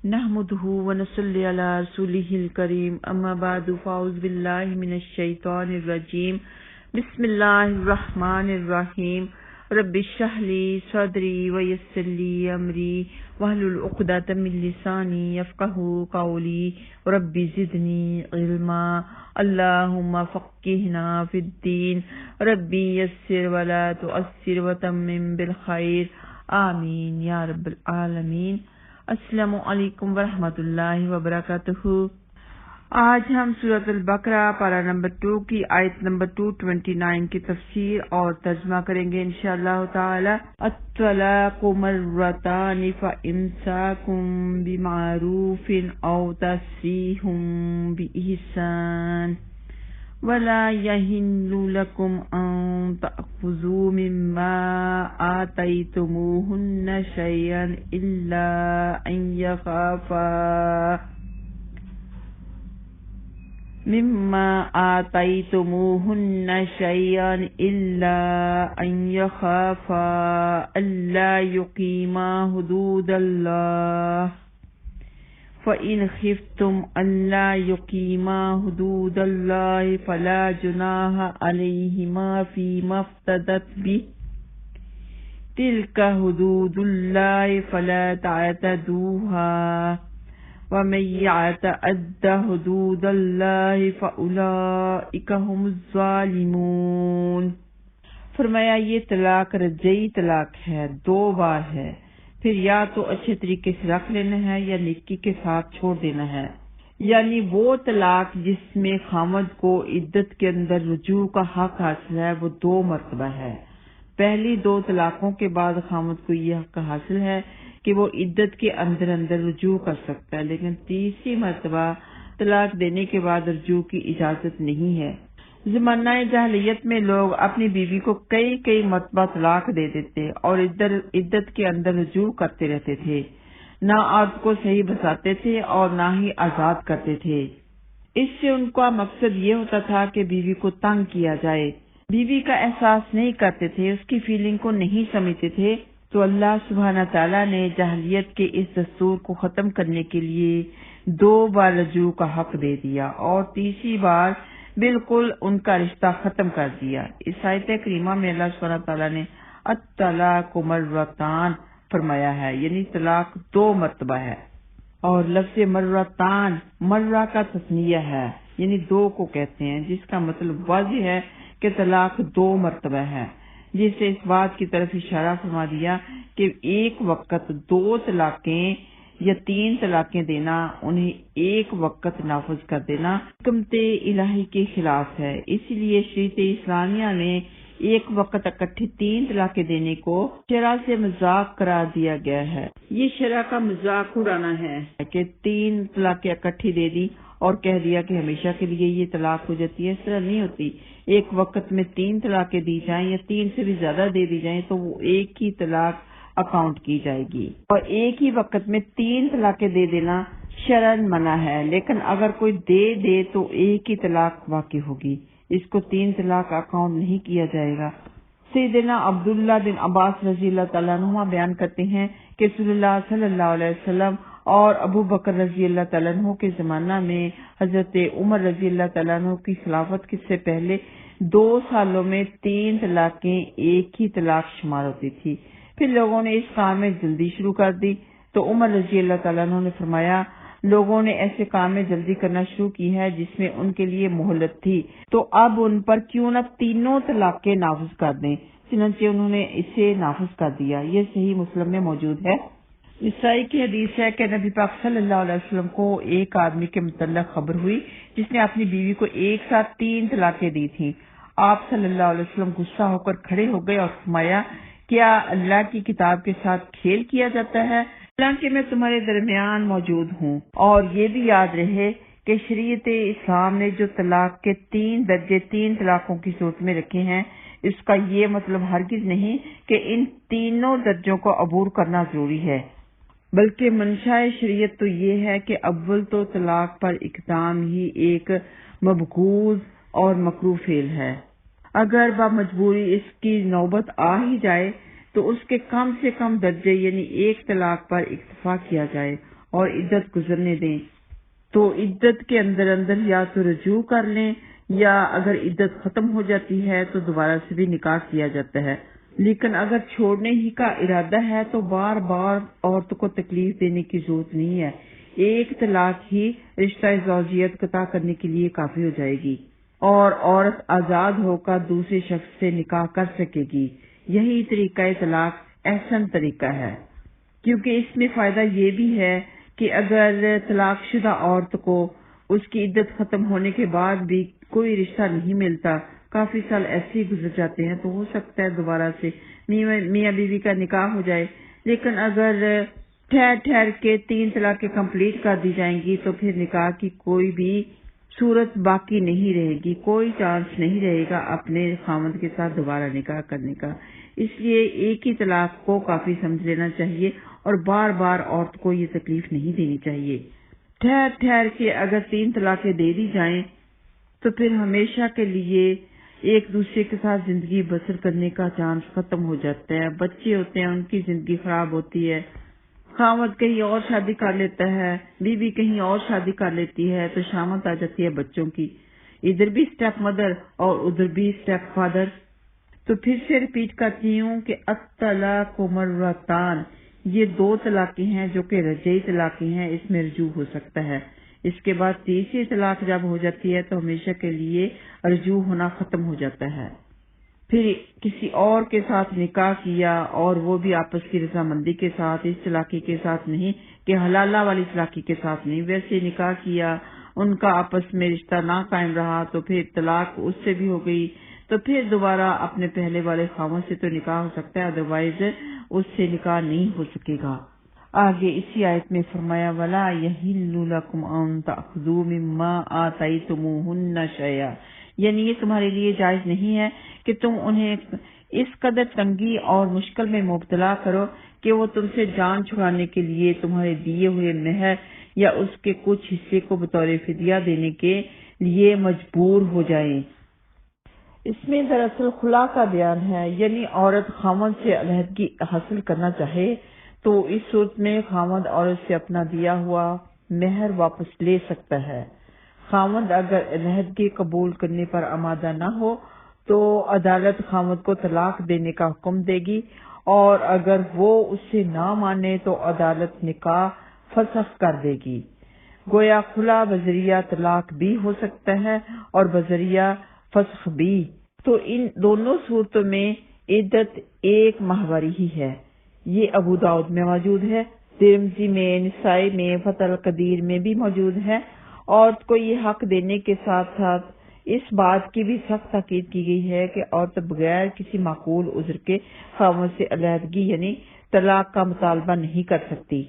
نحمده ونصلي على رسوله الكريم اما بعد فاعوذ بالله من الشيطان الرجيم بسم الله الرحمن الرحيم رب اشرح لي صدري ويسر لي امري واحلل عقدة من لساني يفقهوا قولي رب زدني علما اللهم فقهنا في الدين ربي يسر ولا تؤثر وتمم بالخير آمین یا رب العالمین۔ السلام علیکم ورحمۃ اللہ وبرکاتہ۔ آج ہم سورۃ البقرہ پارہ نمبر 2 کی آیت نمبر 229 کی تفسیر اور ترجمہ کریں گے انشاءاللہ تعالی۔ الطلاق مرتان فامساکم بمعروف او تسریح بإحسان ولا يحل لكم أن تأخذوا مما آتيتموهن شيئا إلا أن يخافا ألا يقيما حدود الله فَإِنْ خِفْتُمْ أَلَّا يُقِيمَا حُدُودَ اللَّهِ فَلَا جُنَاحَ عَلَيْهِمَا فِيمَا افْتَدَتْ بِهِ تِلْكَ حُدُودُ اللَّهِ فَلَا تَعْتَدُوهَا وَمَن يَتَعَدَّ حُدُودَ اللَّهِ فَأُولَئِكَ هُمُ الظَّالِمُونَ۔ فرمایا یہ طلاق رجعی طلاق ہے، 2 بار ہے، پھر یا تو اچھے طریقے سے رکھ لینا ہے یا نیکی کے ساتھ چھوڑ دینا ہے۔ یعنی وہ طلاق جس میں خامد کو عدت کے اندر رجوع کا حق حاصل ہے وہ 2 مرتبہ ہے۔ پہلی 2 طلاقوں کے بعد خامد کو یہ حق حاصل ہے کہ وہ عدت کے اندر رجوع کر سکتا ہے، لیکن تیسری مرتبہ طلاق دینے کے بعد رجوع کی اجازت نہیں ہے۔ زمانہ جاہلیت میں لوگ اپنی بیوی کو کئی مرتبہ طلاق دے دیتے اور عدت کے اندر رجوع کرتے رہتے تھے، نہ عورت کو صحیح بساتے تھے اور نہ ہی آزاد کرتے تھے۔ اس سے ان کا مقصد یہ ہوتا تھا کہ بیوی کو تنگ کیا جائے، بیوی کا احساس نہیں کرتے تھے، اس کی فیلنگ کو نہیں سمجھتے تھے۔ تو اللہ سبحانہ تعالیٰ نے جاہلیت کے اس دستور کو ختم کرنے کے لیے 2 بار رجوع کا حق دے دیا اور تیسری بار بالکل ان کا رشتہ ختم کر دیا۔ اس آیت کریمہ میں اللہ سبحانہ تعالیٰ نے الطلاق مرتان فرمایا ہے، یعنی طلاق 2 مرتبہ ہے، اور لفظ مرتان مرہ کا تثنیہ ہے، یعنی 2 کو کہتے ہیں، جس کا مطلب واضح ہے کہ طلاق 2 مرتبہ ہے، جس سے اس بات کی طرف اشارہ فرما دیا کہ ایک وقت 2 طلاقیں یا 3 طلاقیں دینا، انہیں ایک وقت نافذ کر دینا حکمت الہی کے خلاف ہے۔ اسی لیے شریعت اسلامیہ نے ایک وقت اکٹھی 3 طلاقیں دینے کو شرع سے مذاق قرار دیا گیا ہے۔ یہ شرع کا مذاق اڑانا ہے کہ 3 طلاقیں اکٹھی دے دی اور کہہ دیا کہ ہمیشہ کے لیے یہ طلاق ہو جاتی ہے۔ اس طرح نہیں ہوتی، ایک وقت میں 3 طلاقیں دی جائیں یا 3 سے بھی زیادہ دے دی جائیں تو وہ ایک ہی طلاق اکاؤنٹ کی جائے گی، اور ایک ہی وقت میں 3 طلاقیں دے دینا شرعاً منع ہے، لیکن اگر کوئی دے تو ایک ہی طلاق واقع ہوگی، اس کو 3 طلاق اکاؤنٹ نہیں کیا جائے گا۔ سیدنا عبداللہ بن عباس رضی اللہ تعالیٰ عنہ بیان کرتے ہیں کہ رسول اللہ صلی اللہ علیہ وسلم اور ابو بکر رضی اللہ تعالیٰ عنہ کے زمانہ میں حضرت عمر رضی اللہ تعالیٰ عنہ کی خلافت سے پہلے 2 سالوں میں 3 طلاقیں ایک ہی طلاق شمار ہوتی تھی۔ پھر لوگوں نے اس کام میں جلدی شروع کر دی تو عمر رضی اللہ تعالیٰ عنہ نے فرمایا لوگوں نے ایسے کام میں جلدی کرنا شروع کی ہے جس میں ان کے لیے مہلت تھی، تو اب ان پر کیوں نہ 3 طلاقیں نافذ کر دیں، چنانچہ انہوں نے اسے نافذ کر دیا۔ یہ صحیح مسلم میں موجود ہے۔ نسائی کی حدیث ہے کہ نبی پاک صلی اللہ علیہ وسلم کو ایک آدمی کے متعلق خبر ہوئی جس نے اپنی بیوی کو ایک ساتھ 3 طلاقیں دی تھیں۔ آپ صلی اللہ علیہ وسلم غصہ ہو کر کھڑے ہو گئے اور فرمایا کیا اللہ کی کتاب کے ساتھ کھیل کیا جاتا ہے؟ حالانکہ میں تمہارے درمیان موجود ہوں۔ اور یہ بھی یاد رہے کہ شریعت اسلام نے جو طلاق کے 3 درجے 3 طلاقوں کی صورت میں رکھے ہیں، اس کا یہ مطلب ہرگز نہیں کہ ان تینوں درجوں کو عبور کرنا ضروری ہے، بلکہ منشاء شریعت تو یہ ہے کہ اول تو طلاق پر اقدام ہی ایک مبغوض اور مکروہ فعل ہے۔ اگر بمجبوری اس کی نوبت آ ہی جائے تو اس کے کم سے کم درجے یعنی 1 طلاق پر اکتفا کیا جائے اور عدت گزرنے دیں، تو عدت کے اندر اندر یا تو رجوع کر لیں، یا اگر عدت ختم ہو جاتی ہے تو دوبارہ سے بھی نکاح کیا جاتا ہے۔ لیکن اگر چھوڑنے ہی کا ارادہ ہے تو بار بار عورت کو تکلیف دینے کی ضرورت نہیں ہے، ایک طلاق ہی رشتہ زوجیت قطع کرنے کے لیے کافی ہو جائے گی، اور عورت آزاد ہو کر دوسرے شخص سے نکاح کر سکے گی۔ یہی طریقہ طلاق احسن طریقہ ہے، کیونکہ اس میں فائدہ یہ بھی ہے کہ اگر طلاق شدہ عورت کو اس کی عدت ختم ہونے کے بعد بھی کوئی رشتہ نہیں ملتا، کافی سال ایسے ہی گزر جاتے ہیں، تو ہو سکتا ہے دوبارہ سے میاں بیوی کا نکاح ہو جائے۔ لیکن اگر ٹھہر کے 3 طلاقیں کمپلیٹ کر دی جائیں گی تو پھر نکاح کی کوئی بھی صورت باقی نہیں رہے گی، کوئی چانس نہیں رہے گا اپنے خاوند کے ساتھ دوبارہ نکاح کرنے کا۔ اس لیے ایک ہی طلاق کو کافی سمجھ لینا چاہیے اور بار بار عورت کو یہ تکلیف نہیں دینی چاہیے۔ ٹھہر کے اگر 3 طلاقیں دے دی جائیں تو پھر ہمیشہ کے لیے ایک دوسرے کے ساتھ زندگی بسر کرنے کا چانس ختم ہو جاتا ہے، بچے ہوتے ہیں، ان کی زندگی خراب ہوتی ہے، خاوند کہیں اور شادی کر لیتا ہے، بیوی کہیں اور شادی کر لیتی ہے، تو شامت آ جاتی ہے بچوں کی، ادھر بھی اسٹیپ مدر اور ادھر بھی اسٹیپ فادر۔ تو پھر سے ریپیٹ کرتی ہوں کہ الطلاق مرتان، یہ 2 طلاقیں ہیں جو کہ رجعی طلاقیں ہیں، اس میں رجوع ہو سکتا ہے۔ اس کے بعد تیسری طلاق جب ہو جاتی ہے تو ہمیشہ کے لیے رجوع ہونا ختم ہو جاتا ہے۔ پھر کسی اور کے ساتھ نکاح کیا اور وہ بھی آپس کی رضامندی کے ساتھ، اس طلاقی کے ساتھ نہیں کہ حلالہ والی طلاقی کے ساتھ نہیں، ویسے نکاح کیا، ان کا آپس میں رشتہ نہ قائم رہا تو پھر طلاق اس سے بھی ہو گئی، تو پھر دوبارہ اپنے پہلے والے خاوند سے تو نکاح ہو سکتا ہے، ادروائز اس سے نکاح نہیں ہو سکے گا۔ آگے اسی آیت میں فرمایا وَلَا يَحِلُّ لَكُمْ أَن تَأْخُذُوا مِمَّا آتَيْتُمُوهُنَّ شَيْئًا، یعنی یہ تمہارے لیے جائز نہیں ہے کہ تم انہیں اس قدر تنگی اور مشکل میں مبتلا کرو کہ وہ تم سے جان چھڑانے کے لیے تمہارے دیے ہوئے مہر یا اس کے کچھ حصے کو بطور فدیہ دینے کے لیے مجبور ہو جائیں۔ اس میں دراصل خلا کا بیان ہے، یعنی عورت خاوند سے علیحدگی حاصل کرنا چاہے تو اس صورت میں خاوند عورت سے اپنا دیا ہوا مہر واپس لے سکتا ہے۔ خاوند اگر علیحدگی قبول کرنے پر آمادہ نہ ہو تو عدالت خاوند کو طلاق دینے کا حکم دے گی، اور اگر وہ اس سے نہ مانے تو عدالت نکاح فسخ کر دے گی۔ گویا خلا بذریعہ طلاق بھی ہو سکتا ہے اور بذریعہ فسخ بھی، تو ان دونوں صورتوں میں عدت 1 ماہواری ہی ہے۔ یہ ابو داؤد میں موجود ہے، ترمذی میں، نسائی میں، فتح القدیر میں بھی موجود ہے۔ عورت کو یہ حق دینے کے ساتھ ساتھ اس بات کی بھی سخت تاکید کی گئی ہے کہ عورت بغیر کسی معقول عذر کے خاوند سے علیحدگی یعنی طلاق کا مطالبہ نہیں کر سکتی،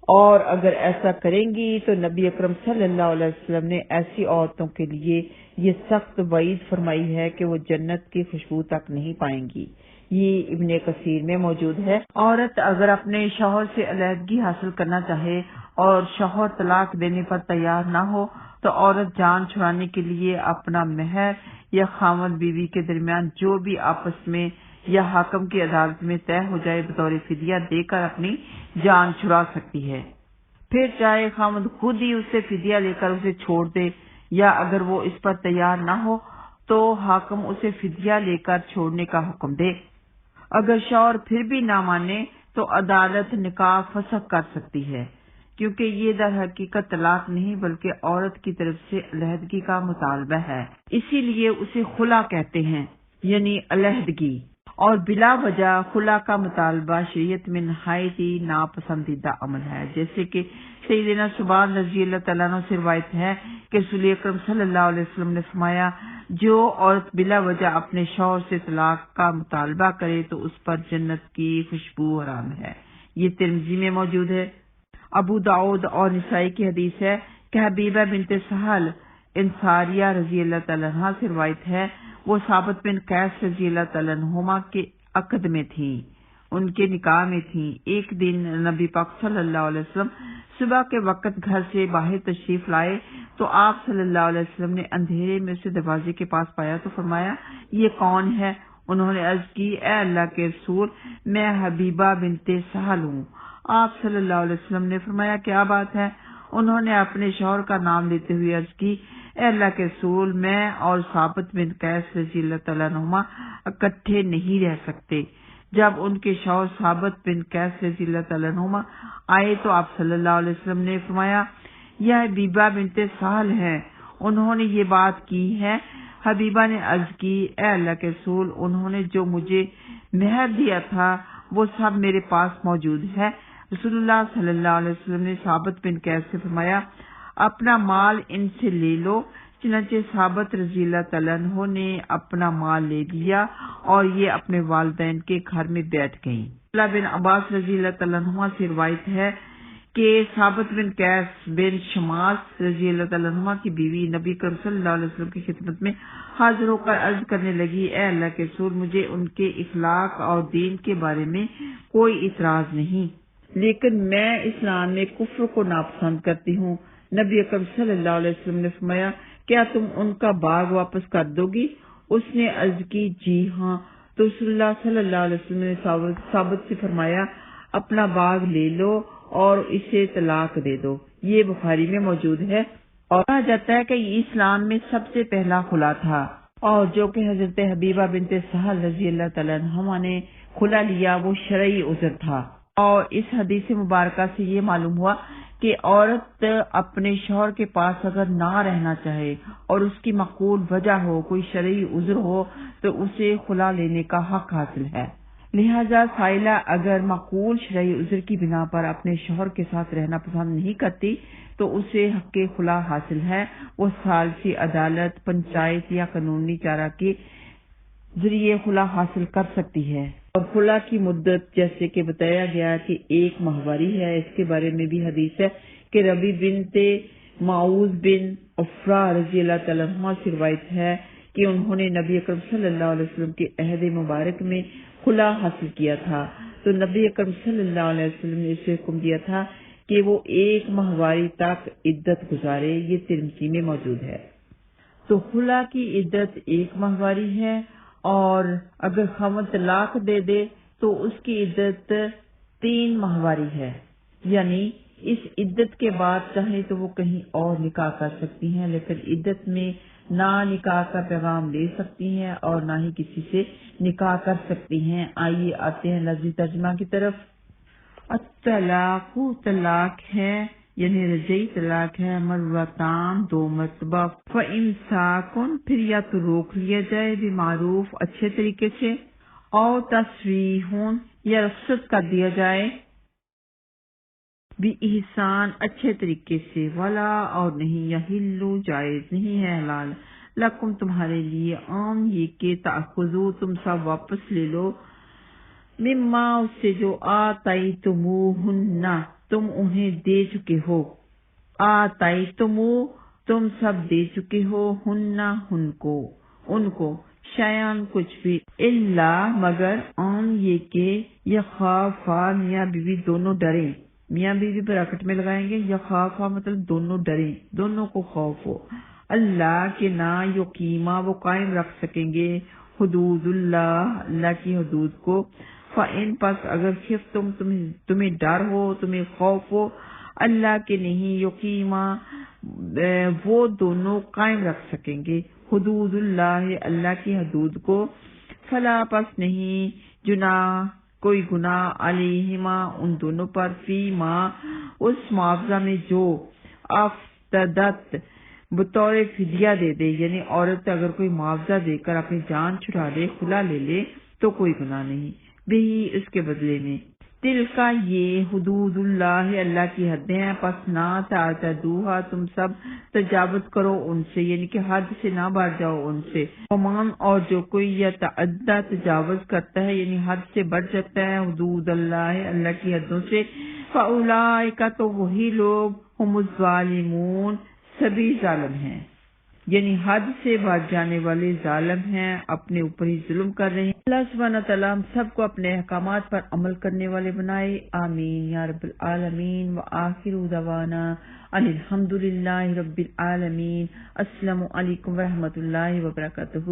اور اگر ایسا کریں گی تو نبی اکرم صلی اللہ علیہ وسلم نے ایسی عورتوں کے لیے یہ سخت وعید فرمائی ہے کہ وہ جنت کی خوشبو تک نہیں پائیں گی۔ یہ ابن کثیر میں موجود ہے۔ عورت اگر اپنے شوہر سے علیحدگی حاصل کرنا چاہے اور شوہر طلاق دینے پر تیار نہ ہو تو عورت جان چھڑانے کے لیے اپنا مہر یا خاوند بیوی کے درمیان جو بھی آپس میں یا حاکم کی عدالت میں طے ہو جائے بطور فدیہ دے کر اپنی جان چھڑا سکتی ہے۔ پھر چاہے خاوند خود ہی اسے فدیہ لے کر اسے چھوڑ دے، یا اگر وہ اس پر تیار نہ ہو تو حاکم اسے فدیہ لے کر چھوڑنے کا حکم دے۔ اگر شوہر پھر بھی نہ مانے تو عدالت نکاح فسخ کر سکتی ہے، کیونکہ یہ در حقیقت طلاق نہیں بلکہ عورت کی طرف سے علیحدگی کا مطالبہ ہے، اسی لیے اسے خلا کہتے ہیں، یعنی علیحدگی۔ اور بلا وجہ خلا کا مطالبہ شریعت میں نہایت ہی ناپسندیدہ عمل ہے، جیسے کہ سیدنا ثوبان رضی اللہ تعالیٰ عنہ سے روایت ہے کہ رسول اکرم صلی اللہ علیہ وسلم نے فرمایا جو عورت بلا وجہ اپنے شوہر سے طلاق کا مطالبہ کرے تو اس پر جنت کی خوشبو حرام ہے۔ یہ ترمذی میں موجود ہے۔ ابو داؤد اور نسائی کی حدیث ہے کہ حبیبہ بنت سہل انصاریہ رضی اللہ تعالیٰ عنہ سے روایت ہے، وہ ثابت بن قیس رضی اللہ تعالیٰ عنہما کے عقد میں تھیں، ان کے نکاح میں تھیں۔ ایک دن نبی پاک صلی اللہ علیہ وسلم صبح کے وقت گھر سے باہر تشریف لائے تو آپ صلی اللہ علیہ وسلم نے اندھیرے میں اسے دروازے کے پاس پایا تو فرمایا یہ کون ہے؟ انہوں نے عرض کی اے اللہ کے رسول، میں حبیبہ بنت سہل ہوں۔ آپ صلی اللہ علیہ وسلم نے فرمایا کیا بات ہے؟ انہوں نے اپنے شوہر کا نام لیتے ہوئے عرض کی اے اللہ کے رسول، میں اور ثابت بن قیس رضی اللہ تعالیٰ عنہما اکٹھے نہیں رہ سکتے۔ جب ان کے شوہر ثابت بن قیس رضی اللہ تعالیٰ عنہما آئے تو آپ صلی اللہ علیہ وسلم نے فرمایا یہ حبیبہ بنت سہل ہے، انہوں نے یہ بات کی ہے۔ حبیبہ نے عرض کی اے اللہ کے رسول، انہوں نے جو مجھے مہر دیا تھا وہ سب میرے پاس موجود ہے۔ رسول اللہ صلی اللہ علیہ وسلم نے ثابت بن قیس سے فرمایا اپنا مال ان سے لے لو۔ چنانچہ ثابت رضی اللہ تعالیٰ عنہ نے اپنا مال لے لیا اور یہ اپنے والدین کے گھر میں بیٹھ گئیں۔ عبداللہ بن عباس رضی اللہ تعالیٰ عنہ سے روایت ہے کہ ثابت بن قیس بن شماس رضی اللہ تعالیٰ عنہ کی بیوی نبی کریم صلی اللہ علیہ وسلم کی خدمت میں حاضر ہو کر عرض کرنے لگی اے اللہ کے رسول، مجھے ان کے اخلاق اور دین کے بارے میں کوئی اعتراض نہیں، لیکن میں اسلام میں کفر کو ناپسند کرتی ہوں۔ نبی اکرم صلی اللہ علیہ وسلم نے فرمایا کیا تم ان کا باغ واپس کر دو گی؟ اس نے عرض کی جی ہاں۔ تو رسول اللہ صلی اللہ علیہ وسلم نے ثابت سے فرمایا اپنا باغ لے لو اور اسے طلاق دے دو۔ یہ بخاری میں موجود ہے اور کہا جاتا ہے کہ یہ اسلام میں سب سے پہلا خلا تھا، اور جو کہ حضرت حبیبہ بنت سہل رضی اللہ تعالیٰ عنہما نے خلا لیا وہ شرعی عذر تھا۔ اور اس حدیث مبارکہ سے یہ معلوم ہوا کہ عورت اپنے شوہر کے پاس اگر نہ رہنا چاہے اور اس کی معقول وجہ ہو، کوئی شرعی عذر ہو، تو اسے خلا لینے کا حق حاصل ہے۔ لہذا سائلہ اگر معقول شرعی عذر کی بنا پر اپنے شوہر کے ساتھ رہنا پسند نہیں کرتی تو اسے حق خلا حاصل ہے۔ وہ ثالثی عدالت، پنچایت یا قانونی چارہ کے ذریعے خلا حاصل کر سکتی ہے۔ اور خلا کی مدت جیسے کہ بتایا گیا کہ 1 ماہواری ہے۔ اس کے بارے میں بھی حدیث ہے کہ ربی بنت معوذ بن عفرہ رضی اللہ تعالیٰ عنہ سے روایت ہے کہ انہوں نے نبی اکرم صلی اللہ علیہ وسلم کے عہد مبارک میں خلا حاصل کیا تھا، تو نبی اکرم صلی اللہ علیہ وسلم نے اسے حکم دیا تھا کہ وہ 1 ماہواری تک عدت گزارے۔ یہ ترمذی میں موجود ہے۔ تو خلا کی عدت 1 ماہواری ہے، اور اگر خاوند طلاق دے دے تو اس کی عدت 3 ماہواری ہے، یعنی اس عدت کے بعد چاہے تو وہ کہیں اور نکاح کر سکتی ہیں، لیکن عدت میں نہ نکاح کا پیغام لے سکتی ہیں اور نہ ہی کسی سے نکاح کر سکتی ہیں۔ آئیے آتے ہیں لفظی ترجمہ کی طرف۔ الطلاق طلاق ہے یعنی رجعی طلاق ہے، مرتان 2 مرتبہ، فامساکن پھر یا تو روک لیا جائے بمعروف اچھے طریقے سے، اور تسریحون یا رخصت کر دیا جائے بِإِحْسَان اچھے طریقے سے، ولا اور نہیں، یحلو جائز نہیں ہے، حلال لکم تمہارے لیے، یہ کہ تأخذو تم سب واپس لے لو، مما اس سے جو آتیتموہن تم انہیں دے چکے ہو، آتیتمو تم سب دے چکے ہو، ان کو شیئن کچھ بھی، الا مگر یہ کہ یخافا میاں بیوی دونوں ڈریں، میاں بیوی براکٹ میں لگائیں گے، یخافا مطلب دونوں ڈریں، دونوں کو خوف ہو، اللہ کے نہ یقیمہ وہ قائم رکھ سکیں گے، حدود اللہ کی حدود کو، فَإِن پس اگر خفتم تمہیں ڈر ہو، تمہیں خوف ہو، اللہ کے نہیں یقیمہ وہ دونوں قائم رکھ سکیں گے، حدود اللہ کی حدود کو، فلا پس نہیں جناح کوئی گناہ علیہما ان دونوں پر، فی ما اس معاوضہ میں جو افتدت بطور فدیہ دے دے، یعنی عورت اگر کوئی معاوضہ دے کر اپنی جان چھڑا لے، خلا لے لے تو کوئی گناہ نہیں، بھی اس کے بدلے میں، دل کا یہ حدود اللہ کی حدیں ہیں، پس نہ تعتدوها تم سب تجاوز کرو ان سے، یعنی کہ حد سے نہ بڑھ جاؤ ان سے، ومن اور جو کوئی یتعدی تجاوز کرتا ہے یعنی حد سے بڑھ جاتا ہے حدود اللہ کی حدوں سے، فاولئک تو وہی لوگ ہم الظالمون سبھی ظالم ہیں، یعنی حد سے بڑھ جانے والے ظالم ہیں، اپنے اوپر ہی ظلم کر رہے ہیں۔ اللہ سبحانہ تعالیٰ ہم سب کو اپنے احکامات پر عمل کرنے والے بنائے، آمین یا رب العالمین، وآخر دعوانا ان الحمد للہ رب العالمین۔ السلام علیکم ورحمۃ اللہ وبرکاتہ۔